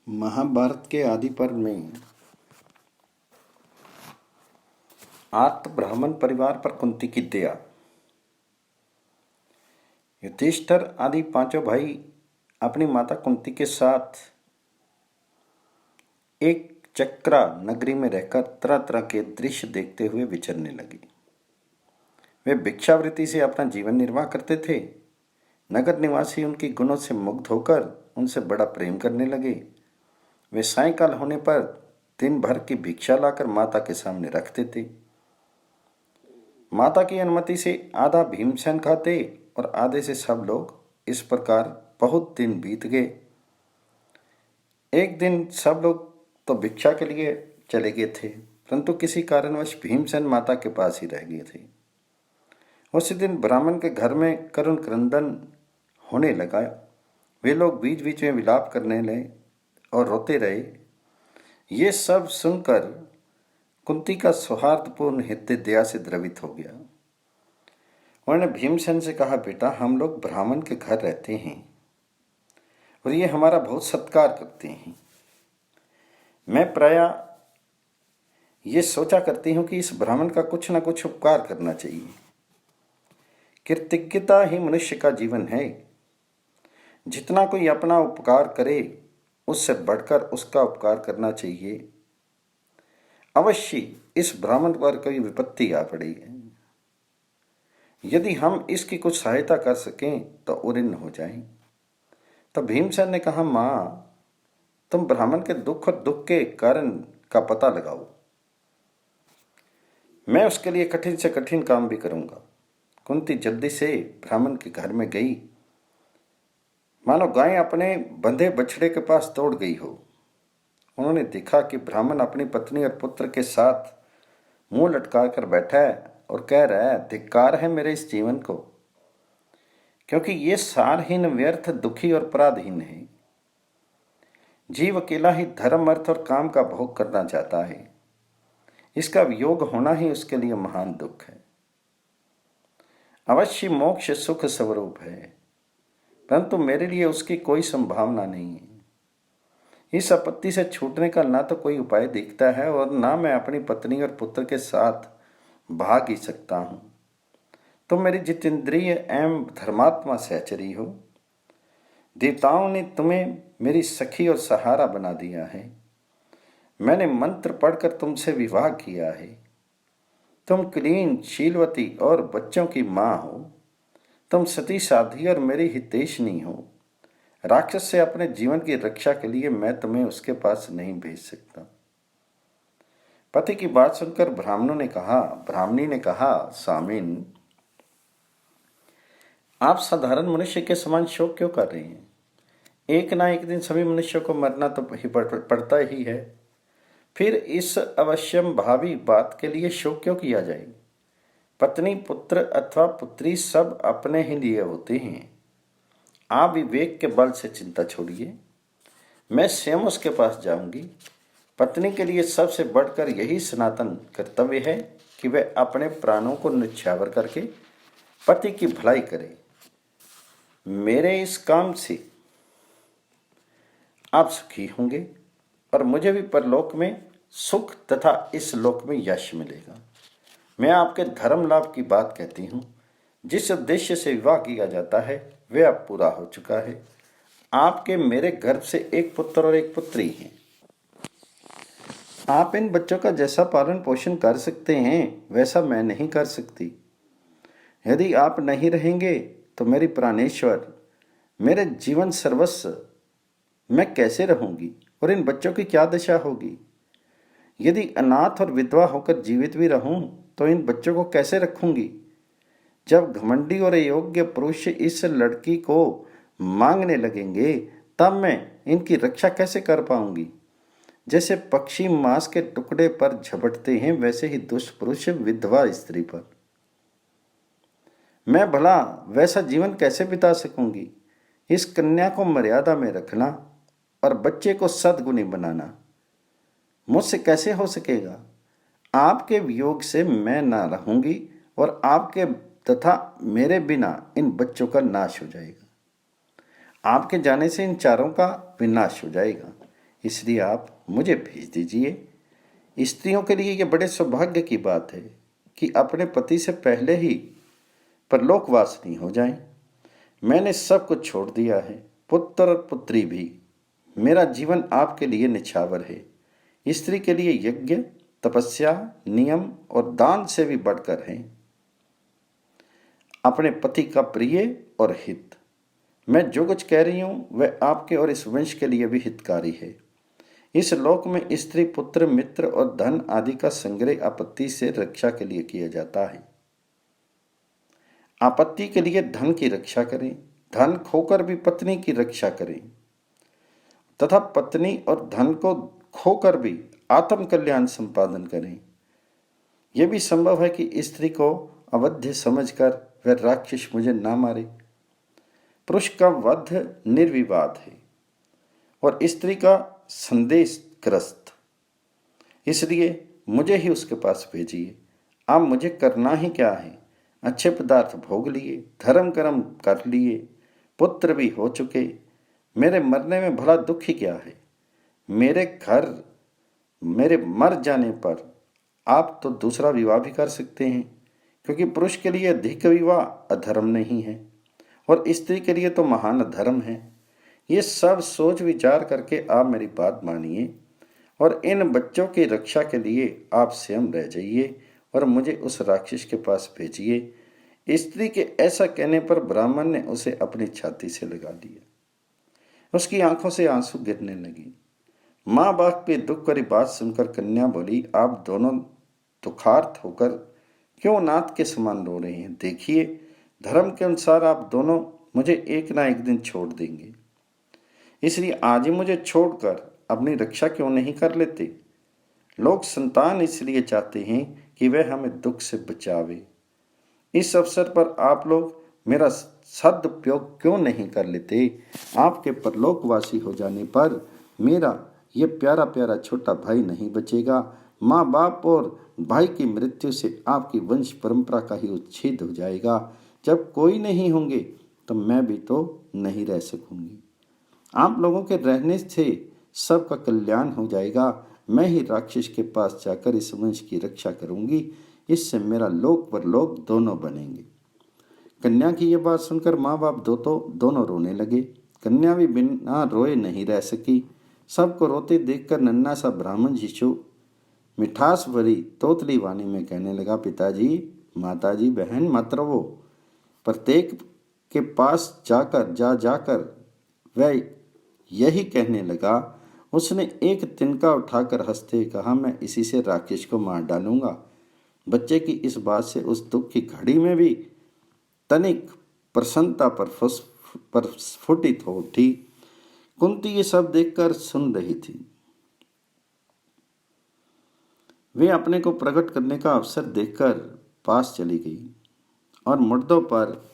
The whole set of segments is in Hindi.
महाभारत के आदि पर्व में आर्त ब्राह्मण परिवार पर कुंती की दया। युधिष्ठिर आदि पांचों भाई अपनी माता कुंती के साथ एक चक्रा नगरी में रहकर तरह तरह के दृश्य देखते हुए विचरने लगे। वे भिक्षावृत्ति से अपना जीवन निर्वाह करते थे। नगर निवासी उनके गुणों से मुग्ध होकर उनसे बड़ा प्रेम करने लगे। वे सायंकाल होने पर दिन भर की भिक्षा लाकर माता के सामने रखते थे। माता की अनुमति से आधा भीमसेन खाते और आधे से सब लोग। इस प्रकार बहुत दिन बीत गए। एक दिन सब लोग तो भिक्षा के लिए चले गए थे, परंतु किसी कारणवश भीमसेन माता के पास ही रह गए थे। उसी दिन ब्राह्मण के घर में करुण क्रंदन होने लगा। वे लोग बीच बीच में विलाप करने लगे और रोते रहे। ये सब सुनकर कुंती का सौहार्दपूर्ण हृदय दया से द्रवित हो गया। उन्होंने भीमसेन से कहा, बेटा, हम लोग ब्राह्मण के घर रहते हैं और ये हमारा बहुत सत्कार करते हैं। मैं प्रायः ये सोचा करती हूँ कि इस ब्राह्मण का कुछ न कुछ उपकार करना चाहिए। कृतज्ञता ही मनुष्य का जीवन है। जितना कोई अपना उपकार करे उससे बढ़कर उसका उपकार करना चाहिए। अवश्य इस ब्राह्मण पर कोई विपत्ति आ पड़ी है। यदि हम इसकी कुछ सहायता कर सकें तो उन्नत हो जाएं। तो भीमसेन ने कहा, माँ, तुम ब्राह्मण के दुख और दुख के कारण का पता लगाओ। मैं उसके लिए कठिन से कठिन काम भी करूंगा। कुंती जल्दी से ब्राह्मण के घर में गई, मानो गाय अपने बंधे बछड़े के पास दौड़ गई हो। उन्होंने देखा कि ब्राह्मण अपनी पत्नी और पुत्र के साथ मुंह लटका कर बैठा है और कह रहा है, धिक्कार है मेरे इस जीवन को, क्योंकि ये सारहीन, व्यर्थ, दुखी और अपराधहीन है। जीव अकेला ही धर्म, अर्थ और काम का भोग करना चाहता है। इसका वियोग होना ही उसके लिए महान दुख है। अवश्य मोक्ष सुख स्वरूप है, परंतु मेरे लिए उसकी कोई संभावना नहीं है। इस आपत्ति से छूटने का ना तो कोई उपाय दिखता है और ना मैं अपनी पत्नी और पुत्र के साथ भाग ही सकता हूं। तुम मेरी जितेंद्रिय एवं धर्मात्मा सहचरी हो। देवताओं ने तुम्हें मेरी सखी और सहारा बना दिया है। मैंने मंत्र पढ़कर तुमसे विवाह किया है। तुम कुलीन, शीलवती और बच्चों की माँ हो। तुम सती साध्वी और मेरी हितैषिणी हो। राक्षस से अपने जीवन की रक्षा के लिए मैं तुम्हें उसके पास नहीं भेज सकता। पति की बात सुनकर ब्राह्मणी ने कहा, स्वामिन, आप साधारण मनुष्य के समान शोक क्यों कर रहे हैं? एक ना एक दिन सभी मनुष्यों को मरना तो ही पड़ता ही है। फिर इस अवश्यम भावी बात के लिए शोक क्यों किया जाए? पत्नी, पुत्र अथवा पुत्री सब अपने ही लिए होते हैं। आप विवेक के बल से चिंता छोड़िए। मैं स्वयं उसके पास जाऊंगी। पत्नी के लिए सबसे बढ़कर यही सनातन कर्तव्य है कि वह अपने प्राणों को न्यौछावर करके पति की भलाई करे। मेरे इस काम से आप सुखी होंगे और मुझे भी परलोक में सुख तथा इस लोक में यश मिलेगा। मैं आपके धर्म लाभ की बात कहती हूँ। जिस उद्देश्य से विवाह किया जाता है वह अब पूरा हो चुका है। आपके मेरे गर्भ से एक पुत्र और एक पुत्री हैं। आप इन बच्चों का जैसा पालन पोषण कर सकते हैं वैसा मैं नहीं कर सकती। यदि आप नहीं रहेंगे तो मेरी प्राणेश्वर, मेरे जीवन सर्वस्व, मैं कैसे रहूंगी और इन बच्चों की क्या दशा होगी? यदि अनाथ और विधवा होकर जीवित भी रहूं तो इन बच्चों को कैसे रखूंगी? जब घमंडी और अयोग्य पुरुष इस लड़की को मांगने लगेंगे तब मैं इनकी रक्षा कैसे कर पाऊंगी? जैसे पक्षी मांस के टुकड़े पर झपटते हैं वैसे ही दुष्ट पुरुष विधवा स्त्री पर। मैं भला वैसा जीवन कैसे बिता सकूंगी? इस कन्या को मर्यादा में रखना और बच्चे को सद्गुणी बनाना मुझसे कैसे हो सकेगा? आपके वियोग से मैं ना रहूंगी और आपके तथा मेरे बिना इन बच्चों का नाश हो जाएगा। आपके जाने से इन चारों का विनाश हो जाएगा। इसलिए आप मुझे भेज दीजिए। स्त्रियों के लिए यह बड़े सौभाग्य की बात है कि अपने पति से पहले ही परलोकवासिनी हो जाएं। मैंने सब कुछ छोड़ दिया है, पुत्र और पुत्री भी। मेरा जीवन आपके लिए निछावर है। स्त्री के लिए यज्ञ, तपस्या, नियम और दान से भी बढ़कर है अपने पति का प्रिय और हित। मैं जो कुछ कह रही हूं वह आपके और इस वंश के लिए भी हितकारी है। इस लोक में स्त्री, पुत्र, मित्र और धन आदि का संग्रह आपत्ति से रक्षा के लिए किया जाता है। आपत्ति के लिए धन की रक्षा करें, धन खोकर भी पत्नी की रक्षा करें तथा पत्नी और धन को खोकर भी आत्म कल्याण संपादन करें। यह भी संभव है कि स्त्री को अवध्य समझकर वह राक्षस मुझे ना मारे। पुरुष का वध निर्विवाद है और स्त्री का संदेशग्रस्त, इसलिए मुझे ही उसके पास भेजिए। आप मुझे करना ही क्या है? अच्छे पदार्थ भोग लिए, धर्म कर्म कर लिए, पुत्र भी हो चुके। मेरे मरने में भला दुख ही क्या है? मेरे मर जाने पर आप तो दूसरा विवाह भी कर सकते हैं, क्योंकि पुरुष के लिए अधिक विवाह अधर्म नहीं है और स्त्री के लिए तो महान अधर्म है। ये सब सोच विचार करके आप मेरी बात मानिए और इन बच्चों की रक्षा के लिए आप स्वयं रह जाइए और मुझे उस राक्षस के पास भेजिए। स्त्री के ऐसा कहने पर ब्राह्मण ने उसे अपनी छाती से लगा लिया। उसकी आंखों से आंसू गिरने लगी। माँ बाप के दुख भरी बात सुनकर कन्या बोली, आप दोनों दुखार्त होकर क्यों नाथ के समान रो रहे हैं? देखिए, धर्म के अनुसार आप दोनों मुझे एक ना एक दिन छोड़ देंगे, इसलिए आज ही मुझे छोड़कर अपनी रक्षा क्यों नहीं कर लेते? लोग संतान इसलिए चाहते हैं कि वह हमें दुख से बचावे। इस अवसर पर आप लोग मेरा सदुपयोग क्यों नहीं कर लेते? आपके परलोकवासी हो जाने पर मेरा ये प्यारा प्यारा छोटा भाई नहीं बचेगा। माँ बाप और भाई की मृत्यु से आपकी वंश परंपरा का ही उच्छेद हो जाएगा। जब कोई नहीं होंगे तो मैं भी तो नहीं रह सकूंगी। आप लोगों के रहने से सबका कल्याण हो जाएगा। मैं ही राक्षस के पास जाकर इस वंश की रक्षा करूंगी। इससे मेरा लोक परलोक दोनों बनेंगे। कन्या की यह बात सुनकर माँ बाप दोनों रोने लगे। कन्या भी बिना रोए नहीं रह सकी। सबको रोते देखकर नन्हा सा ब्राह्मण शिशु मिठास भरी तोतली वाणी में कहने लगा, पिताजी, माताजी, बहन, मत रवो। प्रत्येक के पास जाकर वह यही कहने लगा। उसने एक तिनका उठाकर हंसते कहा, मैं इसी से राक्षस को मार डालूंगा। बच्चे की इस बात से उस दुख की घड़ी में भी तनिक प्रसन्नता पर स्फुटित हो उठी। कुंती ये सब देखकर सुन रही थी। वे अपने को प्रकट करने का अवसर देखकर पास चली गई और मुर्दों पर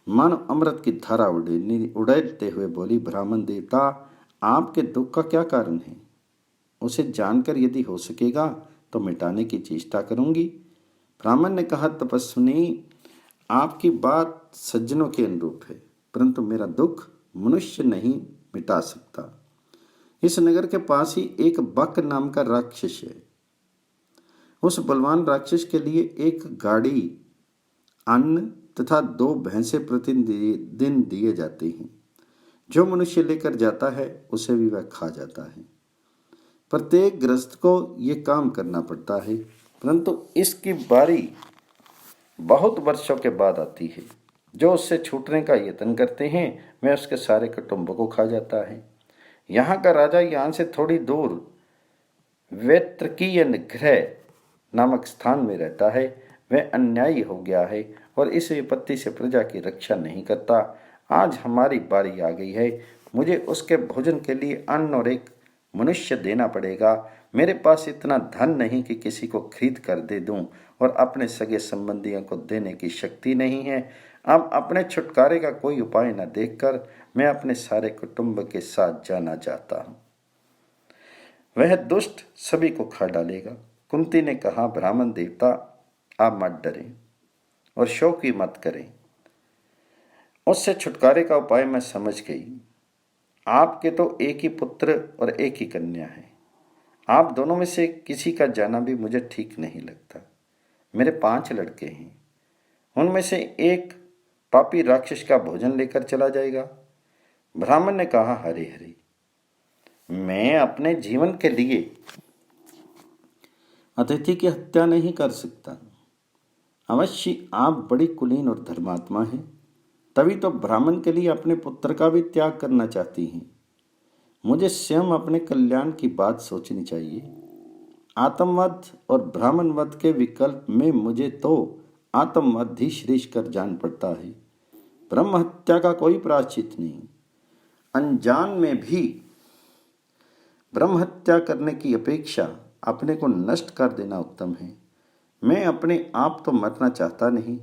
मानो अमृत की धारा उड़ेलते हुए बोली, ब्राह्मण देवता, आपके दुख का क्या कारण है? उसे जानकर यदि हो सकेगा तो मिटाने की चेष्टा करूंगी। ब्राह्मण ने कहा, तपस्विनी, आपकी बात सज्जनों के अनुरूप है, परंतु मेरा दुख मनुष्य नहीं मिटा सकता। इस नगर के पास ही एक बक नाम का राक्षस है। उस बलवान राक्षस के लिए एक गाड़ी अन्न तथा 2 भैंसे प्रतिदिन दिए जाते हैं। जो मनुष्य लेकर जाता है उसे भी वह खा जाता है। प्रत्येक गृहस्थ को ये काम करना पड़ता है, परंतु इसकी बारी बहुत वर्षों के बाद आती है। जो उससे छूटने का यत्न करते हैं वह उसके सारे कुटुंब को खा जाता है। यहाँ का राजा यहाँ से थोड़ी दूर वेत्रकीय गृह नामक स्थान में रहता है। वह अन्यायी हो गया है और इस विपत्ति से प्रजा की रक्षा नहीं करता। आज हमारी बारी आ गई है। मुझे उसके भोजन के लिए अन्न और एक मनुष्य देना पड़ेगा। मेरे पास इतना धन नहीं कि किसी को खरीद कर दे दूं और अपने सगे संबंधियों को देने की शक्ति नहीं है। अब अपने छुटकारे का कोई उपाय न देखकर मैं अपने सारे कुटुंब के साथ जाना चाहता हूँ। वह दुष्ट सभी को खा डालेगा। कुंती ने कहा, ब्राह्मण देवता, आप मत डरें और शोक भी मत करें। उससे छुटकारे का उपाय मैं समझ गई। आपके तो एक ही पुत्र और एक ही कन्या है। आप दोनों में से किसी का जाना भी मुझे ठीक नहीं लगता। मेरे 5 लड़के हैं, उनमें से एक पापी राक्षस का भोजन लेकर चला जाएगा। ब्राह्मण ने कहा, हरे हरे, मैं अपने जीवन के लिए अतिथि की हत्या नहीं कर सकता। अवश्य आप बड़ी कुलीन और धर्मात्मा हैं, तभी तो ब्राह्मण के लिए अपने पुत्र का भी त्याग करना चाहती हैं। मुझे स्वयं अपने कल्याण की बात सोचनी चाहिए। आत्मवध और ब्राह्मणवध के विकल्प में मुझे तो आत्मवध ही श्रेष्ठ कर जान पड़ता है। ब्रह्म हत्या का कोई प्रायश्चित नहीं। अनजान में भी ब्रह्म हत्या करने की अपेक्षा अपने को नष्ट कर देना उत्तम है। मैं अपने आप तो मरना चाहता नहीं,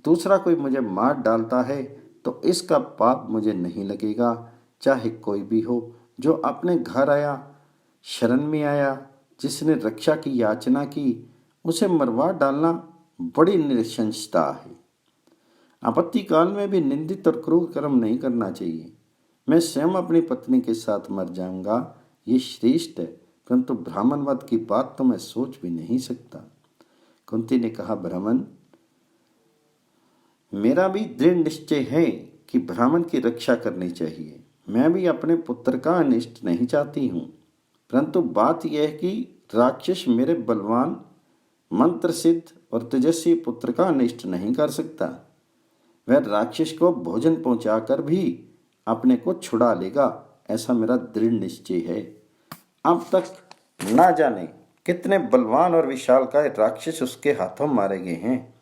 दूसरा कोई मुझे मार डालता है तो इसका पाप मुझे नहीं लगेगा, चाहे कोई भी हो। जो अपने घर आया, शरण में आया, जिसने रक्षा की याचना की, उसे मरवा डालना बड़ी नृशंसता है। आपत्ति काल में भी निंदित और क्रूर कर्म नहीं करना चाहिए। मैं स्वयं अपनी पत्नी के साथ मर जाऊंगा, ये श्रेष्ठ है, परंतु ब्राह्मणवध की बात तो मैं सोच भी नहीं सकता। कुंती ने कहा, ब्राह्मण, मेरा भी दृढ़ निश्चय है कि ब्राह्मण की रक्षा करनी चाहिए। मैं भी अपने पुत्र का अनिष्ट नहीं चाहती हूँ, परंतु बात यह है कि राक्षस मेरे बलवान, मंत्र सिद्ध और तेजस्वी पुत्र का अनिष्ट नहीं कर सकता। वह राक्षस को भोजन पहुंचाकर भी अपने को छुड़ा लेगा, ऐसा मेरा दृढ़ निश्चय है। अब तक ना जाने कितने बलवान और विशालकाय राक्षस उसके हाथों मारे गए हैं।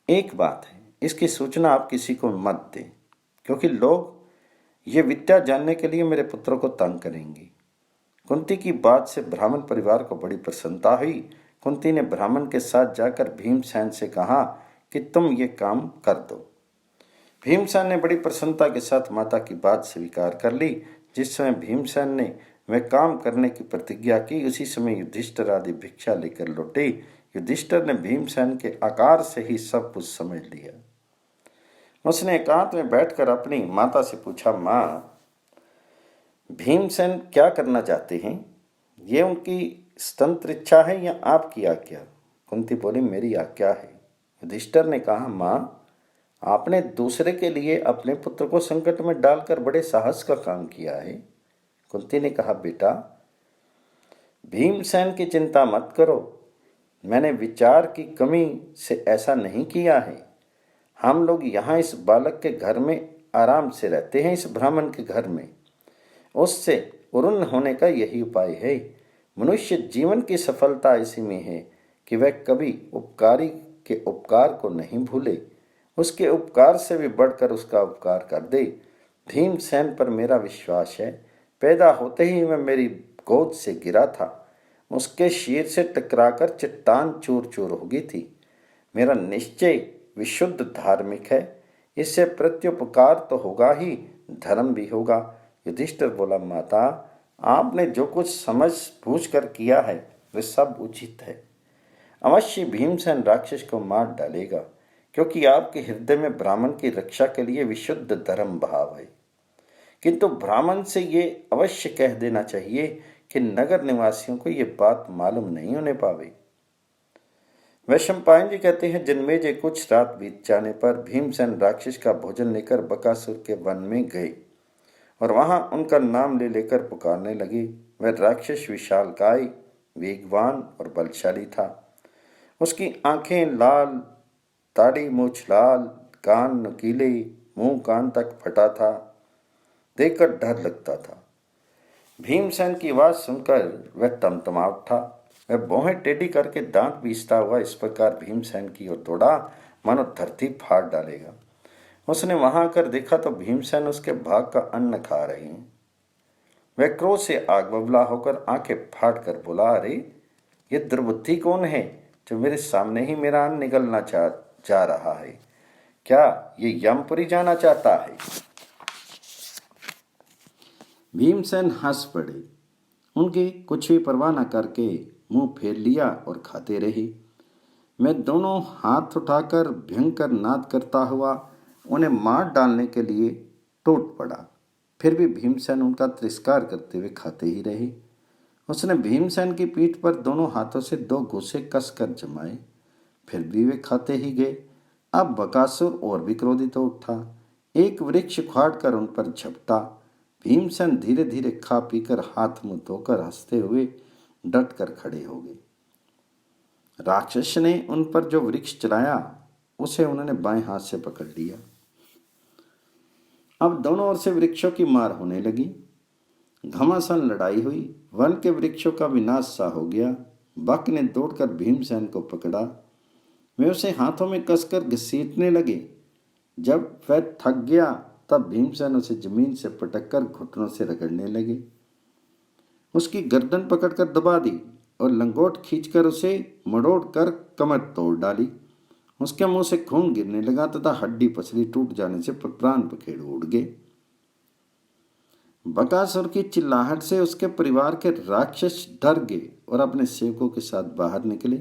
एक बात है, इसकी सूचना आप किसी को मत दें, क्योंकि लोग ये विद्या जानने के लिए मेरे पुत्र को तंग करेंगे। कुंती की बात से ब्राह्मण परिवार को बड़ी प्रसन्नता हुई। कुंती ने ब्राह्मण के साथ जाकर भीमसेन से कहा कि तुम ये काम कर दो। भीमसेन ने बड़ी प्रसन्नता के साथ माता की बात स्वीकार कर ली। जिस समय भीमसेन ने वह काम करने की प्रतिज्ञा की, उसी समय युधिष्ठिर आदि भिक्षा लेकर लौटे। युधिष्ठिर ने भीमसेन के आकार से ही सब कुछ समझ लिया। उसने एकांत में बैठकर अपनी माता से पूछा, माँ, भीमसेन क्या करना चाहते हैं? ये उनकी स्वतंत्र इच्छा है या आपकी आज्ञा? कुंती बोली, मेरी आज्ञा है। युधिष्ठिर ने कहा, माँ, आपने दूसरे के लिए अपने पुत्र को संकट में डालकर बड़े साहस का काम किया है। कुंती ने कहा, बेटा, भीमसेन की चिंता मत करो। मैंने विचार की कमी से ऐसा नहीं किया है। हम लोग यहाँ इस बालक के घर में आराम से रहते हैं, इस ब्राह्मण के घर में। उससे उन्नत होने का यही उपाय है। मनुष्य जीवन की सफलता इसी में है कि वह कभी उपकारी के उपकार को नहीं भूले, उसके उपकार से भी बढ़कर उसका उपकार कर दे। भीमसेन पर मेरा विश्वास है। पैदा होते ही वह मेरी गोद से गिरा था, उसके शीर से टकराकर चट्टान चूर चूर हो गई थी। मेरा निश्चय विशुद्ध धार्मिक है, इससे प्रत्युपकार तो होगा ही, धर्म भी होगा। युधिष्ठिर बोला, माता, आपने जो कुछ समझ बूझ कर किया है वह सब उचित है। अवश्य भीमसेन राक्षस को मार डालेगा, क्योंकि आपके हृदय में ब्राह्मण की रक्षा के लिए विशुद्ध धर्म भाव है। किंतु ब्राह्मण से ये अवश्य कह देना चाहिए कि नगर निवासियों को ये बात मालूम नहीं होने पावे। वैशंपायन जी कहते हैं, जन्मेजय कुछ रात बीत जाने पर भीमसेन राक्षस का भोजन लेकर बकासुर के वन में गए और वहां उनका नाम ले लेकर पुकारने लगे। वह राक्षस विशालकाय, वेगवान और बलशाली था। उसकी आंखें लाल, दाढ़ी मूछ लाल, कान नुकीले, मुंह कान तक फटा था। देखकर डर लगता था। भीमसेन की आवाज सुनकर वह तमतमा उठा। वह भौहें टेढ़ी करके दांत पीसता हुआ इस प्रकार भीमसेन की ओर दौड़ा मानो धरती फाड़ डालेगा। उसने वहां आकर देखा तो भीमसेन उसके भाग का अन्न खा रहे हैं। वह क्रोध से आग बबूला होकर आंखें फाड़ कर बोला, अरे, ये दुर्बुद्धि कौन है जो मेरे सामने ही मेरा अन्न निगलना जा रहा है? क्या ये यमपुरी जाना चाहता है? भीमसेन हंस पड़े। उनकी कुछ भी परवाह न करके मुंह फेर लिया और खाते रहे। मैं दोनों हाथ उठाकर भयंकर नाद करता हुआ उन्हें मार डालने के लिए टूट पड़ा। फिर भी भीमसेन उनका तिरस्कार करते हुए खाते ही रहे। उसने भीमसेन की पीठ पर दोनों हाथों से 2 घूंसे कसकर जमाए, फिर भी वे खाते ही गए। अब बकासुर और भी क्रोधित हो उठा, एक वृक्ष उखाड़ कर उन पर झपटा। भीमसेन धीरे धीरे खा पीकर हाथ मुंह धोकर हंसते हुए डट कर खड़े हो गए। राक्षस ने उन पर जो वृक्ष चलाया उसे उन्होंने बाएं हाथ से पकड़ लिया। अब दोनों ओर से वृक्षों की मार होने लगी। घमासान लड़ाई हुई, वन के वृक्षों का विनाश सा हो गया। बक ने दौड़कर भीमसेन को पकड़ा। वे उसे हाथों में कसकर घसीटने लगे। जब वह थक गया तब भीमसेन उसे जमीन से पटककर घुटनों से रगड़ने लगे। उसकी गर्दन पकड़कर दबा दी और लंगोट खींचकर उसे मड़ोड़ कर कमर तोड़ डाली। उसके मुंह से खून गिरने लगा तथा हड्डी पसली टूट जाने से प्राण पखेरु उड़ गए। बकासुर की चिल्लाहट से उसके परिवार के राक्षस डर गए और अपने सेवकों के साथ बाहर निकले।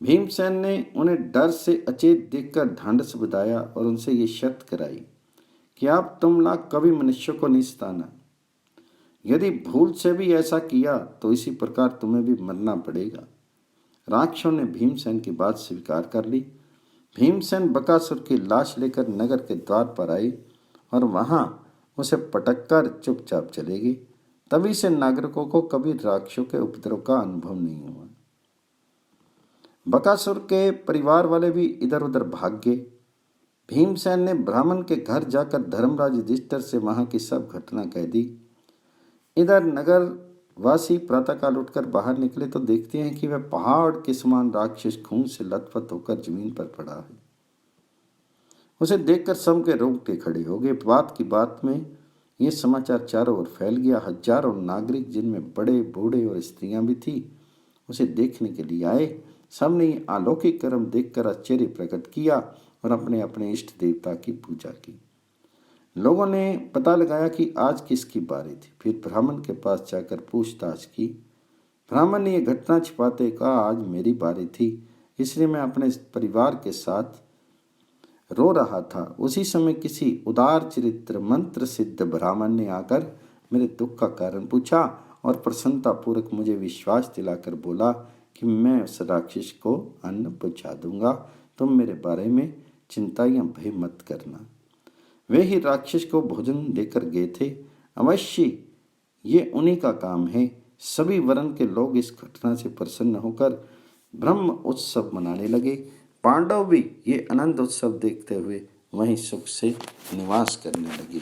भीमसेन ने उन्हें डर से अचेत देखकर ढांढस बंधाया और उनसे ये शर्त कराई कि आप तुम लाख कभी मनुष्य को नहीं सताना। यदि भूल से भी ऐसा किया तो इसी प्रकार तुम्हें भी मरना पड़ेगा। राक्षसों ने भीमसेन की बात स्वीकार कर ली। भीमसेन बकासुर की लाश लेकर नगर के द्वार पर आए और वहां उसे पटककर चुपचाप चले गए। तभी से नागरिकों को कभी राक्षसों के उपद्रव का अनुभव नहीं हुआ। बकासुर के परिवार वाले भी इधर उधर भाग गए। भीमसेन ने ब्राह्मण के घर जाकर धर्मराज युधिष्ठिर से वहां की सब घटना कह दी। इधर नगर वासी प्रातःकाल उठकर बाहर निकले तो देखते हैं कि वह पहाड़ के समान राक्षस खून से लथपथ होकर जमीन पर पड़ा है। उसे देखकर सब के रोंगटे खड़े हो गए। बात की बात में यह समाचार चारों ओर फैल गया। हजारों नागरिक, जिनमें बड़े बूढ़े और स्त्रियां भी थी, उसे देखने के लिए आए। सबने ये अलौकिक कर्म देखकर आश्चर्य प्रकट किया और अपने अपने इष्ट देवता की पूजा की। लोगों ने पता लगाया कि आज किसकी बारी थी। फिर ब्राह्मण के पास जाकर पूछताछ की। ब्राह्मण ने यह घटना छिपाते कहा, आज मेरी बारी थी, इसलिए मैं अपने परिवार के साथ रो रहा था। उसी समय किसी उदार चरित्र मंत्र सिद्ध ब्राह्मण ने आकर मेरे दुख का कारण पूछा और प्रसन्नता पूर्वक मुझे विश्वास दिलाकर बोला कि मैं उस राक्षस को अन्न पहुंचा दूंगा। तुम मेरे बारे में चिंता या भय मत करना। वे ही राक्षस को भोजन देकर गए थे। अवश्य ये उन्हीं का काम है। सभी वर्ण के लोग इस घटना से प्रसन्न होकर ब्रह्म उत्सव मनाने लगे। पांडव भी ये आनंद उत्सव देखते हुए वहीं सुख से निवास करने लगे।